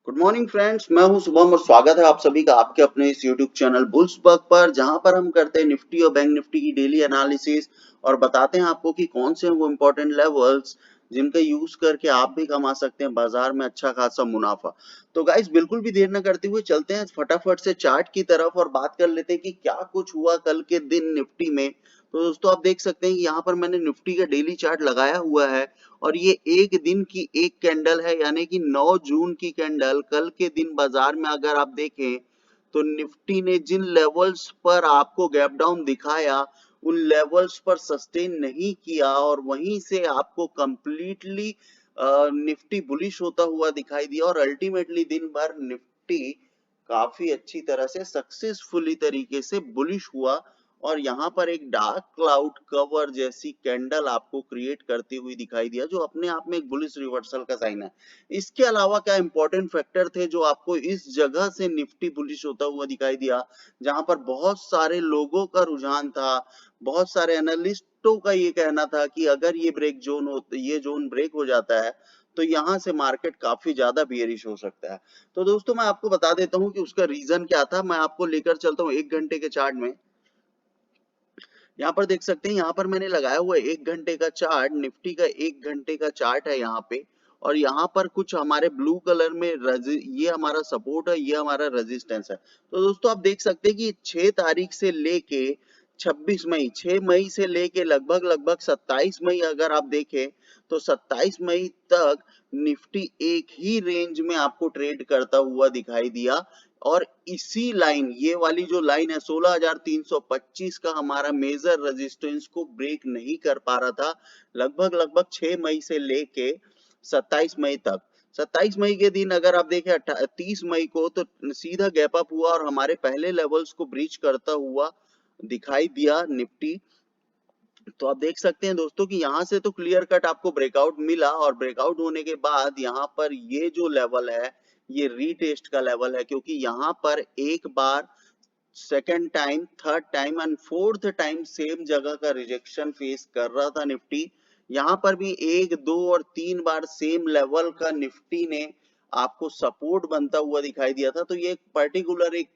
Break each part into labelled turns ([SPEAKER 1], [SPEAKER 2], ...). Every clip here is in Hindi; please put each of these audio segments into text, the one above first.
[SPEAKER 1] गुड मॉर्निंग फ्रेंड्स, मैं हूं शुभम और स्वागत है आप सभी का आपके अपने इस यूट्यूब चैनल बुल्सबर्ग पर, जहां पर हम करते हैं निफ्टी और बैंक निफ्टी की डेली एनालिसिस और बताते हैं आपको कि कौन से हैं वो इम्पोर्टेंट लेवल्स जिनका यूज करके आप भी कमा सकते हैं बाजार में अच्छा खासा मुनाफा। तो गाइस, बिल्कुल भी देर न करते हुए चलते हैं फटाफट से चार्ट की तरफ और बात कर लेते हैं कि क्या कुछ हुआ कल के दिन निफ्टी में। तो दोस्तों, आप देख सकते हैं कि यहाँ पर मैंने निफ्टी का डेली चार्ट लगाया हुआ है और ये एक दिन की एक कैंडल है, यानी कि 9 जून की कैंडल। कल के दिन बाजार में अगर आप देखें तो निफ्टी ने जिन लेवल्स पर आपको गैप डाउन दिखाया उन लेवल्स पर सस्टेन नहीं किया और वहीं से आपको कंप्लीटली निफ्टी बुलिश होता हुआ दिखाई दिया और अल्टीमेटली दिन भर निफ्टी काफी अच्छी तरह से सक्सेसफुली तरीके से बुलिश हुआ और यहाँ पर एक डार्क क्लाउड कवर जैसी कैंडल आपको क्रिएट करती हुई दिखाई दिया, जो अपने आप में एक बुलिश रिवर्सल का साइन है। इसके अलावा क्या इंपॉर्टेंट फैक्टर थे जो आपको इस जगह से निफ्टी बुलिश होता हुआ दिखाई दिया, जहां पर बहुत सारे लोगों का रुझान था, बहुत सारे एनालिस्टों का ये कहना था कि अगर ये जोन ब्रेक हो जाता है तो यहाँ से मार्केट काफी ज्यादा बियरिश हो सकता है। तो दोस्तों, मैं आपको बता देता हूँ कि उसका रीजन क्या था। मैं आपको लेकर चलता हूँ 1 घंटे के चार्ट में। यहाँ पर देख सकते हैं, यहाँ पर मैंने लगाया हुआ 1 घंटे का चार्ट, निफ्टी का 1 घंटे का चार्ट है यहाँ पे। और यहाँ पर कुछ हमारे ब्लू कलर में ये हमारा सपोर्ट है, ये हमारा रेजिस्टेंस है। तो दोस्तों, आप देख सकते हैं कि 6 तारीख से लेके 26 मई, 6 मई से लेके लगभग लगभग 27 मई अगर आप देखें तो 27 मई तक निफ्टी एक ही रेंज में आपको ट्रेड करता हुआ दिखाई दिया। और इसी लाइन, ये वाली जो लाइन है 16,325 का, हमारा मेजर रेजिस्टेंस को ब्रेक नहीं कर पा रहा था लगभग लगभग 6 मई से लेके 27 मई तक। 27 मई के दिन अगर आप देखें 30 मई को, तो सीधा गैप अप हुआ और हमारे पहले लेवल्स को ब्रीच करता हुआ दिखाई दिया निफ्टी। तो आप देख सकते हैं दोस्तों कि यहाँ से तो क्लियर कट आपको ब्रेकआउट मिला और ब्रेकआउट होने के बाद यहाँ पर ये जो लेवल है ये रीटेस्ट का लेवल है, क्योंकि यहाँ पर एक बार, second time, third time and fourth time same जगह का रिजेक्शन फेस कर रहा था निफ्टी। यहाँ पर भी 1, 2 और 3 बार सेम लेवल का निफ्टी ने आपको सपोर्ट बनता हुआ दिखाई दिया था। तो ये एक पर्टिकुलर एक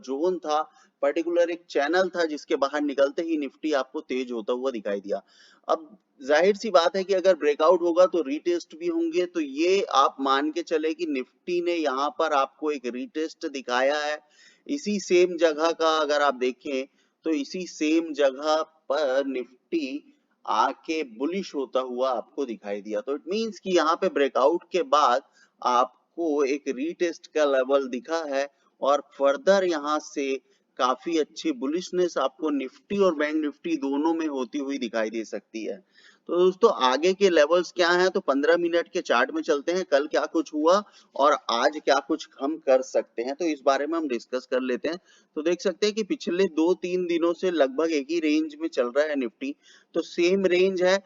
[SPEAKER 1] जोन था, पर्टिकुलर एक चैनल था जिसके बाहर निकलते ही निफ्टी आपको तेज होता हुआ दिखाई दिया। अब जाहिर सी बात है कि अगर ब्रेकआउट होगा तो रीटेस्ट भी होंगे, तो ये आप मान के चले कि निफ्टी ने यहाँ पर आपको एक रीटेस्ट दिखाया है इसी सेम जगह का। अगर आप देखें तो इसी सेम जगह पर निफ्टी आके बुलिश होता हुआ आपको दिखाई दिया। तो इट मींस कि यहाँ पे ब्रेकआउट के बाद आपको एक रीटेस्ट का लेवल दिखा है और फर्दर यहाँ से काफी अच्छी बुलिशनेस आपको निफ्टी और बैंक निफ्टी दोनों में होती हुई दिखाई दे सकती है। तो दोस्तों, आगे के लेवल्स क्या हैं, तो 15 मिनट के चार्ट में चलते हैं। कल क्या कुछ हुआ और आज क्या कुछ हम कर सकते हैं, तो इस बारे में हम डिस्कस कर लेते हैं। तो देख सकते हैं कि पिछले 2-3 दिनों से लगभग एक ही रेंज में चल रहा है निफ्टी। तो सेम रेंज है,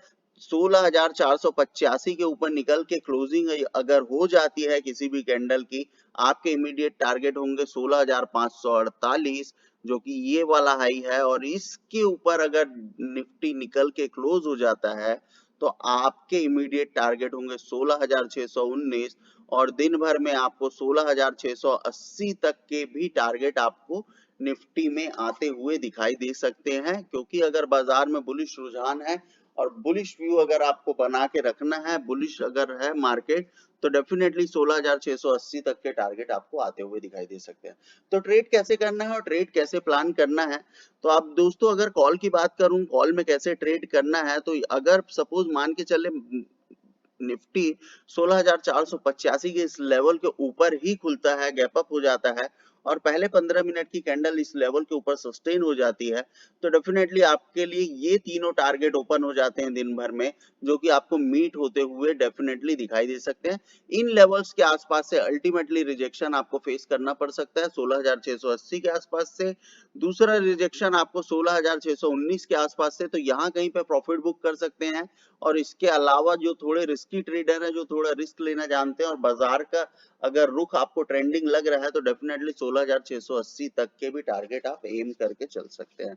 [SPEAKER 1] 16,485 के ऊपर निकल के क्लोजिंग अगर हो जाती है किसी भी कैंडल की, आपके इमीडिएट टारगेट होंगे 16,548, जो कि ये वाला हाई है। और इसके ऊपर अगर निफ्टी निकल के क्लोज हो जाता है तो आपके इमीडिएट टारगेट होंगे 16,619 और दिन भर में आपको 16,680 तक के भी टारगेट आपको निफ्टी में आते हुए दिखाई दे सकते हैं। क्योंकि अगर बाजार में बुलिश रुझान है और बुलिश व्यू अगर आपको बना के रखना है, बुलिश अगर है मार्केट, तो डेफिनेटली 16,680 तक के टारगेट आपको आते हुए दिखाई दे सकते हैं। तो ट्रेड कैसे करना है और ट्रेड कैसे प्लान करना है, तो आप दोस्तों, अगर कॉल की बात करूं, कॉल में कैसे ट्रेड करना है, तो अगर सपोज मान के चले निफ्टी 16,485 के इस लेवल के ऊपर ही खुलता है, गैप अप हो जाता है और पहले 15 मिनट की कैंडल इस लेवल के ऊपर सस्टेन हो जाती है, तो डेफिनेटली आपके लिए ये तीनों टारगेट ओपन हो जाते हैं दिन भर में, जो कि आपको मीट होते हुए डेफिनेटली दिखाई दे सकते हैं। इन लेवल्स के आसपास से अल्टीमेटली रिजेक्शन आपको फेस करना पड़ सकता है 16,680 के आसपास से। दूसरा रिजेक्शन आपको 16,619 के आसपास से, तो यहाँ कहीं पे प्रॉफिट बुक कर सकते हैं। और इसके अलावा जो थोड़े रिस्की ट्रेडर हैं, जो थोड़ा रिस्क लेना जानते हैं और बाजार का अगर रुख आपको ट्रेंडिंग लग रहा है, तो डेफिनेटली 16,680 तक के भी टारगेट आप एम करके चल सकते हैं।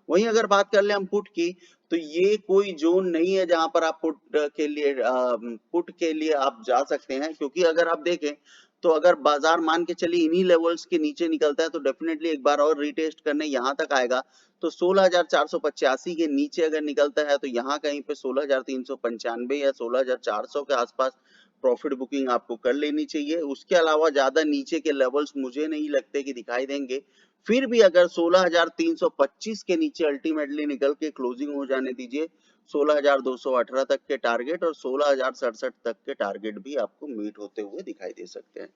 [SPEAKER 1] वहीं अगर बात कर ले हम पुट की, तो ये कोई जोन नहीं है जहां पर आप पुट के लिए आप जा सकते हैं। क्योंकि अगर आप देखें तो अगर बाजार मान के चलिए इन्हीं लेवल्स के नीचे निकलता है तो डेफिनेटली एक बार और रीटेस्ट करने यहाँ तक आएगा। तो 16,485 के नीचे अगर निकलता है तो यहाँ कहीं पे 16,395 या 16,400 के आसपास प्रॉफिट बुकिंग आपको कर लेनी चाहिए। उसके अलावा ज्यादा नीचे के लेवल्स मुझे नहीं लगते कि दिखाई देंगे। फिर भी अगर 16,325 के नीचे अल्टीमेटली निकल के क्लोजिंग हो जाने दीजिए, 16,218 तक के टारगेट और 16,067 तक के टारगेट भी आपको मीट होते हुए दिखाई दे सकते हैं।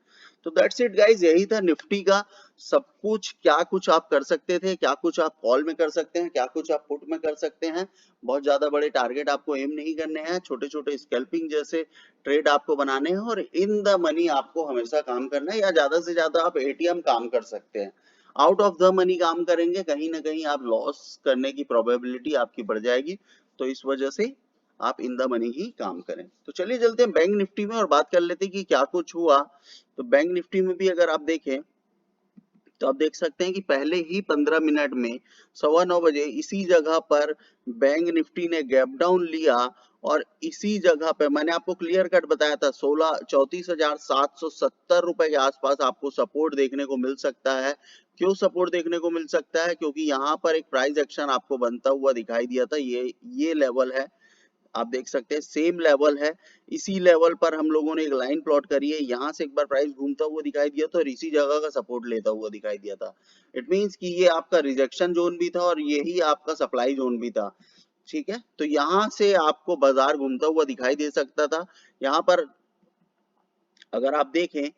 [SPEAKER 1] तो दैट्स इट गाइस, यही था निफ्टी का सब कुछ। क्या कुछ आप कर सकते थे, क्या कुछ आप कॉल में कर सकते हैं, क्या कुछ आप पुट में कर सकते हैं। बहुत ज्यादा बड़े टारगेट आपको एम नहीं करने हैं, छोटे छोटे स्कैल्पिंग जैसे ट्रेड आपको बनाने हैं और इन द मनी आपको हमेशा काम करना है, या ज्यादा से ज्यादा आप एटीएम काम कर सकते हैं। आउट ऑफ द मनी काम करेंगे कहीं ना कहीं आप लॉस करने की प्रोबेबिलिटी आपकी बढ़ जाएगी। तो इस वजह से आप इन द मनी ही काम करें। तो चलिए चलते हैं बैंक निफ्टी में और बात कर लेते हैं कि क्या कुछ हुआ। तो बैंक निफ्टी में भी अगर आप देखें तो आप देख सकते हैं कि पहले ही 15 मिनट में 9:15 बजे इसी जगह पर बैंक निफ्टी ने गैप डाउन लिया और इसी जगह पे मैंने आपको क्लियर कट बताया था 34,770 रुपए के आसपास आपको सपोर्ट देखने को मिल सकता है। क्यों सपोर्ट देखने को मिल सकता है? क्योंकि यहाँ पर एक प्राइस एक्शन आपको बनता हुआ दिखाई दिया था। ये लेवल है, आप देख सकते हैं सेम लेवल है। इसी लेवल पर हम लोगों ने एक लाइन प्लॉट करी है, यहाँ से एक बार प्राइस घूमता हुआ दिखाई दिया तो इसी जगह का सपोर्ट लेता हुआ दिखाई दिया था। इट मींस कि ये आपका रिजेक्शन जोन भी था और यही आपका सप्लाई जोन भी था। ठीक है, तो यहाँ से आपको बाजार घूमता हुआ दिखाई दे सकता था। यहाँ पर अगर आप देखें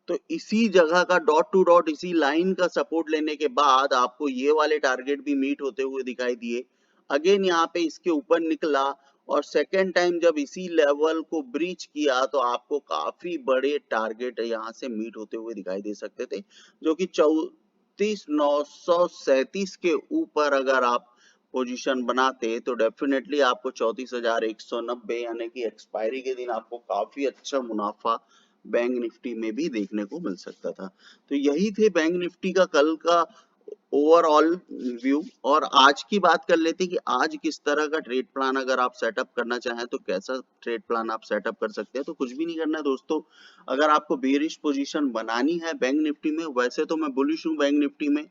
[SPEAKER 1] तो इसी जगह का डॉट टू डॉट इसी लाइन का सपोर्ट लेने के बाद आपको ये वाले टारगेट भी मीट होते हुए दिखाई दिए। अगेन यहाँ पे इसके ऊपर निकला और सेकेंड टाइम जब इसी लेवल को ब्रीच किया तो आपको काफी बड़े टारगेट यहाँ से मीट होते हुए दिखाई दे सकते थे, जो कि 34,937 के ऊपर अगर आप पोजीशन बनाते तो डेफिनेटली आपको 34,190 यानी कि एक्सपायरी के दिन आपको काफी अच्छा मुनाफा बैंक निफ्टी में भी देखने को मिल सकता था। तो यही थे बैंक निफ्टी का कल का ओवरऑल व्यू। और आज की बात कर लेते हैं कि आज किस तरह का ट्रेड प्लान अगर आप सेटअप करना चाहें तो कैसा ट्रेड प्लान आप सेटअप कर सकते हैं। तो कुछ भी नहीं करना है दोस्तों, अगर आपको बेरिश पोजीशन बनानी है बैंक निफ्टी में, वैसे तो मैं बुलिश हूँ बैंक निफ्टी में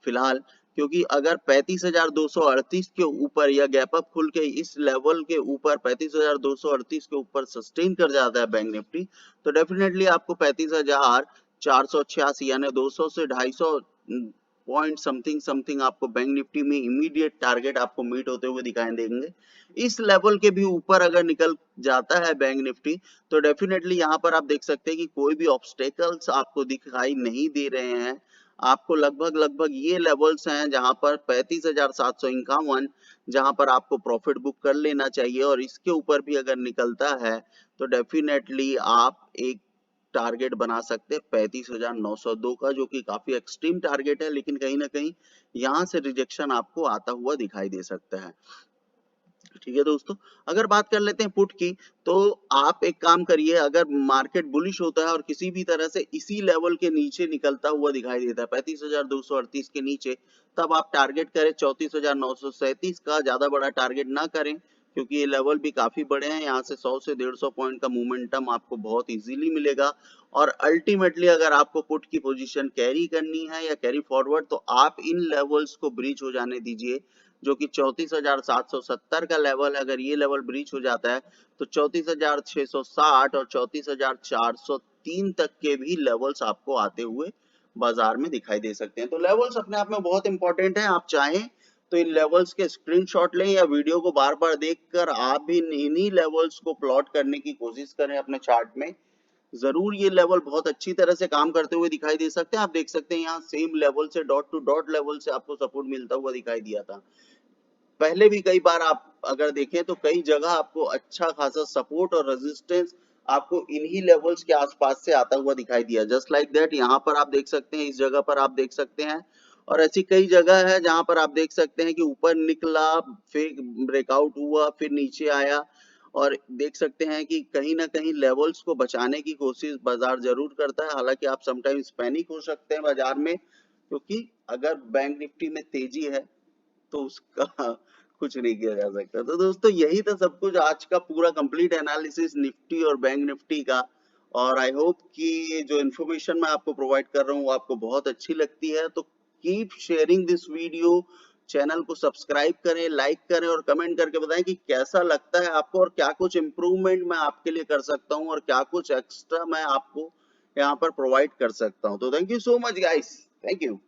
[SPEAKER 1] फिलहाल, क्योंकि अगर 35,238 के ऊपर या गैप अप खुल के इस लेवल के ऊपर 35,238 के ऊपर सस्टेन कर जाता है बैंक निफ्टी तो डेफिनेटली आपको 35,486 यानी 200 से 250 पॉइंट समथिंग समथिंग आपको बैंक निफ्टी में इमीडिएट टारगेट आपको मीट होते हुए दिखाई देंगे। इस लेवल के भी ऊपर अगर निकल जाता है बैंक निफ्टी तो डेफिनेटली यहाँ पर आप देख सकते हैं कि कोई भी ऑब्स्टेकल्स आपको दिखाई नहीं दे रहे हैं। आपको लगभग लगभग ये लेवल्स हैं जहां पर 35,751 जहां पर आपको प्रॉफिट बुक कर लेना चाहिए और इसके ऊपर भी अगर निकलता है तो डेफिनेटली आप एक टारगेट बना सकते हैं 35,902 का, जो कि काफी एक्सट्रीम टारगेट है, लेकिन कहीं ना कहीं यहाँ से रिजेक्शन आपको आता हुआ दिखाई दे सकता है। ठीक है दोस्तों, अगर बात कर लेते हैं पुट की तो आप एक काम करिए, अगर मार्केट बुलिश होता है और किसी भी तरह से इसी लेवल के नीचे निकलता हुआ दिखाई देता है 35,238 के नीचे, तब आप टारगेट करें 34,937 का। ज्यादा बड़ा टारगेट ना करें क्योंकि ये लेवल भी काफी बड़े हैं, यहाँ से 100 से 150 पॉइंट का मोमेंटम आपको बहुत इजीली मिलेगा। और अल्टीमेटली अगर आपको पुट की पोजीशन कैरी करनी है या कैरी फॉरवर्ड तो आप इन लेवल्स को ब्रीच हो जाने दीजिए, जो कि 34,770 का लेवल है। अगर ये लेवल ब्रीच हो जाता है तो 34,660 और 34,403 तक के भी लेवल्स आपको आते हुए बाजार में दिखाई दे सकते हैं। तो लेवल्स अपने आप में बहुत इंपॉर्टेंट है। आप चाहें तो इन लेवल्स के स्क्रीनशॉट लें या वीडियो को बार बार देखकर आप भी इन्हीं लेवल्स को प्लॉट करने की कोशिश करें अपने चार्ट में। जरूर ये लेवल बहुत अच्छी तरह से काम करते हुए दिखाई दे सकते हैं। आप देख सकते हैं यहाँ सेम लेवल से डॉट टू डॉट लेवल से आपको सपोर्ट मिलता हुआ दिखाई दिया था। पहले भी कई बार आप अगर देखें तो कई जगह आपको अच्छा खासा सपोर्ट और रेजिस्टेंस आपको इन्हीं लेवल्स के आसपास से आता हुआ दिखाई दिया। जस्ट लाइक दैट यहाँ पर आप देख सकते हैं, इस जगह पर आप देख सकते हैं और ऐसी कई जगह है जहां पर आप देख सकते हैं कि ऊपर निकला, फिर ब्रेकआउट हुआ, फिर नीचे आया और देख सकते हैं कि कहीं ना कहीं लेवल्स को बचाने की कोशिश बाजार जरूर करता है। हालांकि आप समटाइम्स पैनिक हो सकते हैं बाजार में, क्योंकि अगर बैंक निफ्टी में तेजी है तो उसका कुछ नहीं किया जा सकता। तो दोस्तों यही था सब कुछ, आज का पूरा कंप्लीट एनालिसिस निफ्टी और बैंक निफ्टी का। और आई होप कि जो इन्फॉर्मेशन मैं आपको प्रोवाइड कर रहा हूँ वो आपको बहुत अच्छी लगती है। तो keep sharing this video, channel को सब्सक्राइब करें, लाइक करें और कमेंट करके बताएं कि कैसा लगता है आपको और क्या कुछ इम्प्रूवमेंट मैं आपके लिए कर सकता हूँ और क्या कुछ एक्स्ट्रा मैं आपको यहाँ पर प्रोवाइड कर सकता हूँ। तो thank you so much guys, thank you.